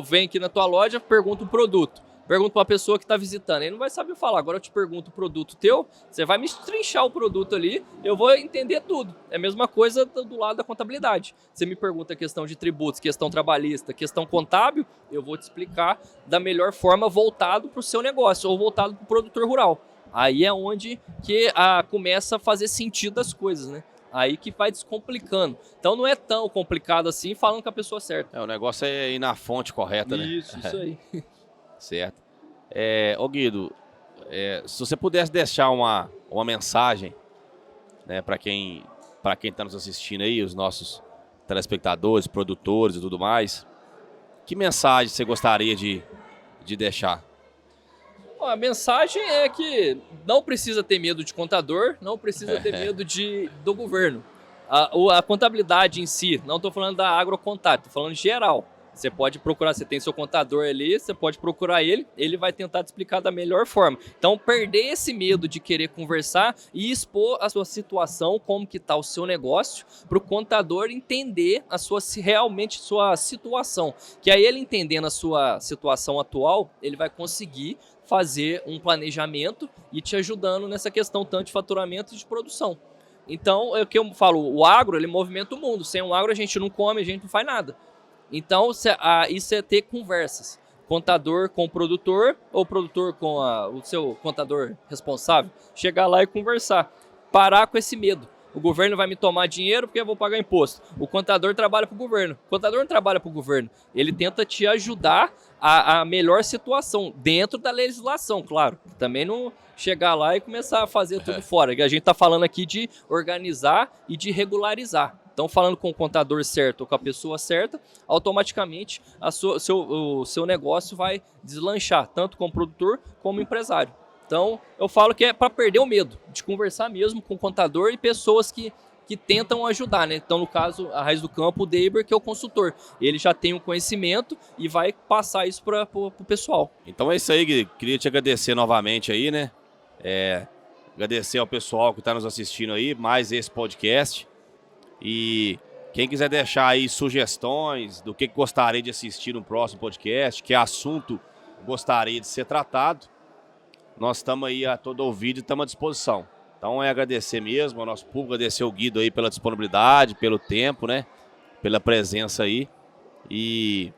[SPEAKER 2] venho aqui na tua loja, pergunto o produto. Pergunto para a pessoa que está visitando. Ele não vai saber falar. Agora eu te pergunto o produto teu, você vai me trinchar o produto ali, eu vou entender tudo. É a mesma coisa do lado da contabilidade. Você me pergunta questão de tributos, questão trabalhista, questão contábil, eu vou te explicar da melhor forma voltado para o seu negócio ou voltado para o produtor rural. Aí é onde que começa a fazer sentido as coisas, né? Aí que vai descomplicando. Então não é tão complicado assim falando com a pessoa certa.
[SPEAKER 1] O negócio é ir na fonte correta, né?
[SPEAKER 2] Isso aí.
[SPEAKER 1] Certo. Ô Guido, se você pudesse deixar uma mensagem, né, para quem está nos assistindo aí, os nossos telespectadores, produtores e tudo mais, que mensagem você gostaria de deixar?
[SPEAKER 2] A mensagem é que não precisa ter medo de contador, não precisa ter medo do governo. A contabilidade em si, não estou falando da agrocontábil, estou falando geral. Você pode procurar, você tem seu contador ali, você pode procurar ele vai tentar te explicar da melhor forma. Então, perder esse medo de querer conversar e expor a sua situação, como que está o seu negócio, para o contador entender realmente sua situação. Que aí ele entendendo a sua situação atual, ele vai conseguir fazer um planejamento e te ajudando nessa questão tanto de faturamento e de produção. Então, é o que eu falo, o agro, ele movimenta o mundo. Sem o agro a gente não come, a gente não faz nada. Então, isso é ter conversas. Contador com o produtor ou produtor com o seu contador responsável. Chegar lá e conversar. Parar com esse medo. O governo vai me tomar dinheiro porque eu vou pagar imposto. O contador trabalha para o governo. O contador não trabalha para o governo. Ele tenta te ajudar a melhor situação, dentro da legislação, claro. Também não chegar lá e começar a fazer tudo fora. A gente está falando aqui de organizar e de regularizar. Então, falando com o contador certo ou com a pessoa certa, automaticamente o seu negócio vai deslanchar, tanto como produtor como empresário. Então, eu falo que é para perder o medo, de conversar mesmo com o contador e pessoas que tentam ajudar, né? Então, no caso, a Raiz do Campo, o Deiber, que é o consultor. Ele já tem um conhecimento e vai passar isso para o pessoal.
[SPEAKER 1] Então é isso aí, Gui. Queria te agradecer novamente aí, né? Agradecer ao pessoal que está nos assistindo aí, mais esse podcast. E quem quiser deixar aí sugestões do que gostaria de assistir no próximo podcast, que assunto gostaria de ser tratado, nós estamos aí a todo ouvido e estamos à disposição. Então é agradecer mesmo ao nosso público, agradecer o Guido aí pela disponibilidade, pelo tempo, né? Pela presença aí. E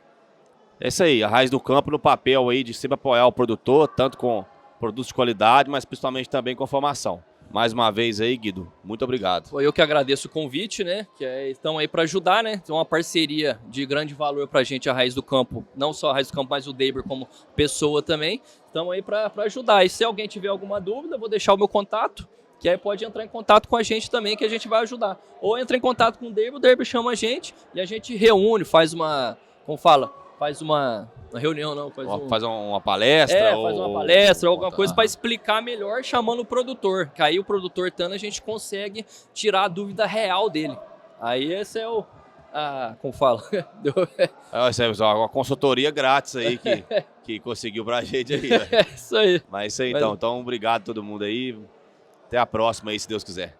[SPEAKER 1] é isso aí, a Raiz do Campo no papel aí de sempre apoiar o produtor, tanto com produtos de qualidade, mas principalmente também com formação. Mais uma vez aí, Guido, muito obrigado.
[SPEAKER 2] Foi eu que agradeço o convite, né? Que estão aí para ajudar, né? Tem uma parceria de grande valor para a gente, a Raiz do Campo. Não só a Raiz do Campo, mas o Deiber como pessoa também. Estão aí para ajudar. E se alguém tiver alguma dúvida, vou deixar o meu contato, que aí pode entrar em contato com a gente também, que a gente vai ajudar. Ou entra em contato com o Deiber chama a gente e a gente reúne, faz uma, como fala, faz uma reunião, não,
[SPEAKER 1] faz uma palestra.
[SPEAKER 2] Faz uma palestra, alguma coisa para explicar melhor, chamando o produtor. Que aí o produtor a gente consegue tirar a dúvida real dele. Aí esse é como fala?
[SPEAKER 1] Uma consultoria grátis aí que conseguiu pra gente aí. Né?
[SPEAKER 2] Isso aí.
[SPEAKER 1] Mas é isso aí então. Então, obrigado a todo mundo aí. Até a próxima aí, se Deus quiser.